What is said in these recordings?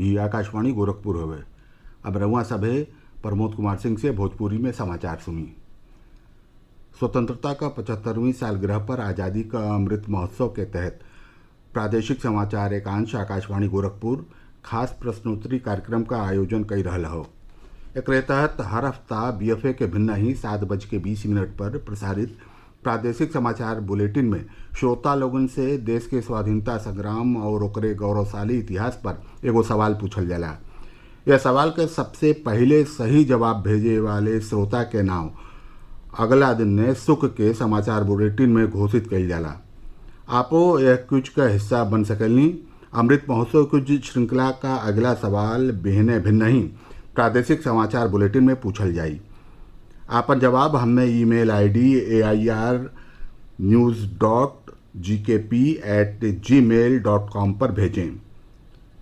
ये आकाशवाणी गोरखपुर हवे। अब रउआ सभे प्रमोद कुमार सिंह से भोजपुरी में समाचार सुनी। स्वतंत्रता का 75वीं सालगिरह पर आज़ादी का अमृत महोत्सव के तहत प्रादेशिक समाचार एकांश आकाशवाणी गोरखपुर खास प्रश्नोत्तरी कार्यक्रम का आयोजन कर रहा हो। एकरे तहत हर हफ्ता BFA के भिन्न ही 7:20 पर प्रसारित प्रादेशिक समाचार बुलेटिन में श्रोता लोगन से देश के स्वाधीनता संग्राम और ओकरे गौरवशाली इतिहास पर एगो सवाल पूछल जाला। यह सवाल के सबसे पहले सही जवाब भेजे वाले श्रोता के नाम अगला दिन ने सुख के समाचार बुलेटिन में घोषित कइल जाला। आपो यह क्विज का हिस्सा बन सकेली। अमृत महोत्सव क्विज श्रृंखला का अगला सवाल भिन्न भिन्न ही प्रादेशिक समाचार बुलेटिन में पूछल जाई। आपन जवाब हमें ईमेल ID airnews.gkp@gmail.com पर भेजें।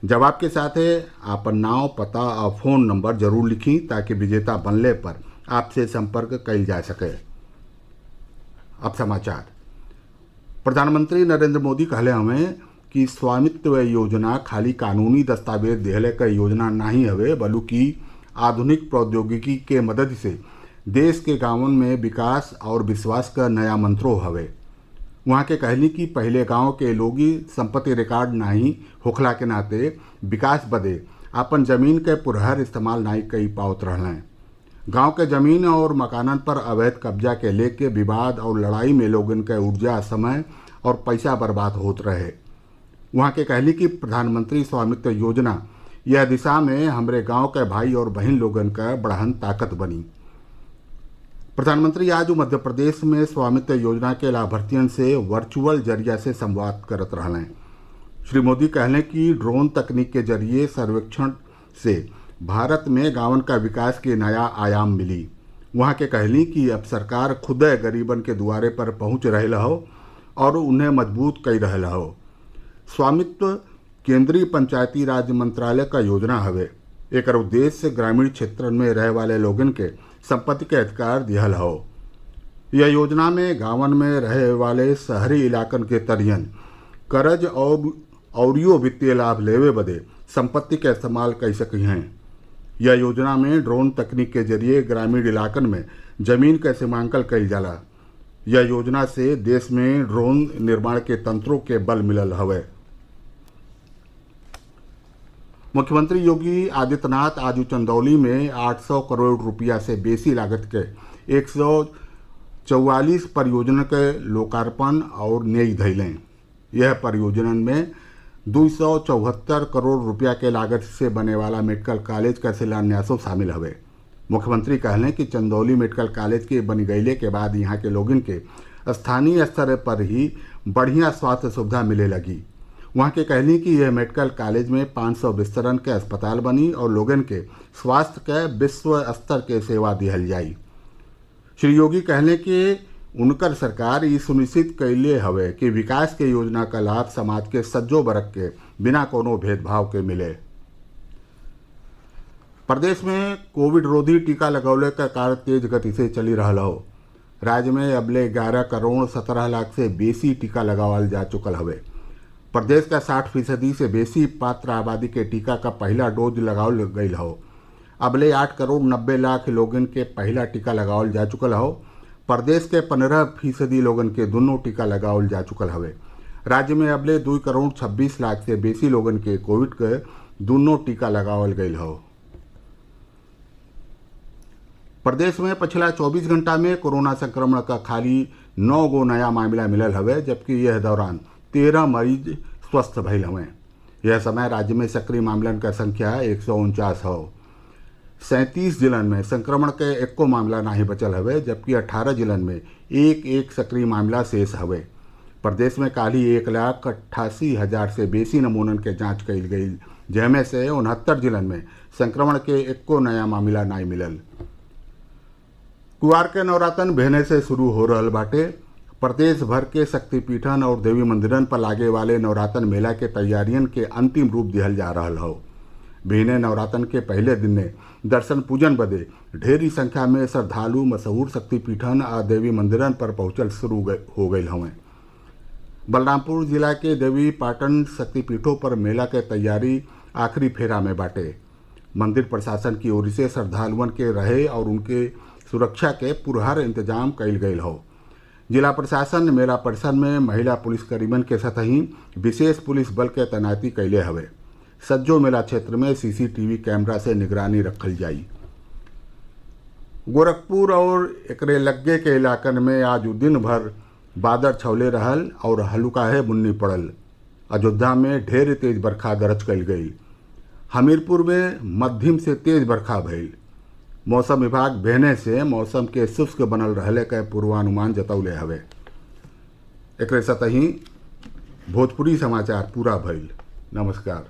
जवाब के साथ आपन नाम, पता और फ़ोन नंबर जरूर लिखी ताकि विजेता बनने पर आपसे संपर्क कइल जा सके। अब समाचार। प्रधानमंत्री नरेंद्र मोदी कहले हमें कि स्वामित्व योजना खाली कानूनी दस्तावेज देहले का योजना नहीं हवे, बल्कि आधुनिक प्रौद्योगिकी के मदद से देश के गांवन में विकास और विश्वास का नया मंत्रो हवे। वहाँ के कहली कि पहले गांव के लोगी संपत्ति रिकॉर्ड नहीं होखला के नाते विकास बदे आपन जमीन के पुरहर इस्तेमाल नहीं कई पावत रहलें। गांव के जमीन और मकानन पर अवैध कब्जा के लेके विवाद और लड़ाई में लोगन के ऊर्जा, समय और पैसा बर्बाद होत रहे। वहाँ के कहली कि प्रधानमंत्री स्वामित्व योजना यह दिशा में हमरे गांव के भाई और बहन लोगन का बढ़हन ताकत बनी। प्रधानमंत्री आज मध्य प्रदेश में स्वामित्व योजना के लाभार्थियों से वर्चुअल जरिया से संवाद करत रहलें। श्री मोदी कहलें कि ड्रोन तकनीक के जरिए सर्वेक्षण से भारत में गांवन का विकास के नया आयाम मिली। वहाँ के कहली कि अब सरकार खुद गरीबन के दुआरे पर पहुँच रहे हो और उन्हें मजबूत कर रहे हो। स्वामित्व केंद्रीय पंचायती राज मंत्रालय का योजना हवे। एक उद्देश्य ग्रामीण क्षेत्र में रहे वाले लोगन के संपत्ति के अधिकार दिहल हो। यह योजना में गांवन में रहे वाले शहरी इलाकन के तरियन कर्ज और वित्तीय लाभ लेवे बदे संपत्ति के इस्तेमाल कर सकी हैं। यह योजना में ड्रोन तकनीक के जरिए ग्रामीण इलाकन में जमीन का सीमांकन कइल जाला। यह योजना से देश में ड्रोन निर्माण के तंत्रों के बल मिलल हवे। मुख्यमंत्री योगी आदित्यनाथ आज चंदौली में 800 करोड़ रुपया से बेसी लागत के 144 परियोजना के लोकार्पण और नींव धइलें। यह परियोजनन में 274 करोड़ रुपया के लागत से बने वाला मेडिकल कॉलेज का शिलान्यासों शामिल हवे। मुख्यमंत्री कहलें कि चंदौली मेडिकल कॉलेज के बन गईले के बाद यहाँ के लोगन के स्थानीय स्तर पर ही बढ़िया स्वास्थ्य सुविधा मिले लगी। वहाँ के कहली कि यह मेडिकल कॉलेज में 500 बिस्तरन के अस्पताल बनी और लोगन के स्वास्थ्य के विश्व स्तर के सेवा दिहल जाई। श्री योगी कहले कि उनकर सरकार ये सुनिश्चित कैले हवे कि विकास के योजना का लाभ समाज के सज्जो वर्ग के बिना कोनो भेदभाव के मिले। प्रदेश में कोविड रोधी टीका लगौले का कार्य तेज गति से चली रहा हो। राज्य में अबले 11 करोड़ 17 लाख से बेसी टीका लगावल जा चुकल हवे। प्रदेश का 60% से बेसी पात्र आबादी के टीका का पहला डोज लगावल गई हो। अबले 8 करोड़ 90 लाख लोगन के पहला टीका लगावल जा चुकल हो। प्रदेश के 15% लोगन के दोनों टीका लगावल जा चुकल हवे। राज्य में अबले 2 करोड़ 26 लाख से बेसी लोगन के कोविड के दोनों टीका लगावल गई हो। प्रदेश में पिछला 24 घंटा में कोरोना संक्रमण का खाली 9 गो नया मामला मिलल हवे, जबकि यह दौरान 13 मरीज स्वस्थ भइल हवे। यह समय राज्य में सक्रिय मामलन का संख्या 149 हो। 37 जिलन में संक्रमण के एको मामला नहीं बचल हवे, जबकि 18 जिलन में एक सक्रिय मामला शेष हवे। प्रदेश में काली 1,88,000 से बेसी नमूनन के जांच कइल गई, जैमें से 69 जिलन में संक्रमण के एको नया मामला नहीं मिलल। कुवार के नवरातन बहने से शुरू हो रहल बाटे। प्रदेश भर के शक्तिपीठन और देवी मंदिरन पर लागे वाले नवरातन मेला के तैयारियन के अंतिम रूप दिहल जा रहल हो। बहने नवरातन के पहले दिन ने दर्शन पूजन बदे ढेरी संख्या में श्रद्धालु मशहूर शक्तिपीठन और देवी मंदिरन पर पहुंचल शुरू हो गए हवें। बलरामपुर जिला के देवी पाटन शक्तिपीठों पर मेला के तैयारी आखिरी फेरा में बाटे। मंदिर प्रशासन की ओर से श्रद्धालुओं के रहे और उनके सुरक्षा के पुरहर इंतजाम कईल गईल हो। जिला प्रशासन मेला परिसर में महिला पुलिसकर्मियों के सतही विशेष पुलिस बल के तैनाती कैले हवे। सज्जो मेला क्षेत्र में सीसीटीवी कैमरा से निगरानी रखल जाई। गोरखपुर और एकरे लग्गे के इलाकन में आज दिन भर बादल छवले रहल और हल्काहे बुन्नी पड़ल। अयोध्या में ढेर तेज बरखा दर्ज कईल गई। हमीरपुर में मध्यम से तेज बरखा भइल। मौसम विभाग बहने से मौसम के शुष्क बनल रहले के पूर्वानुमान जतौले हवे। एकरे सतही भोजपुरी समाचार पूरा भइल। नमस्कार।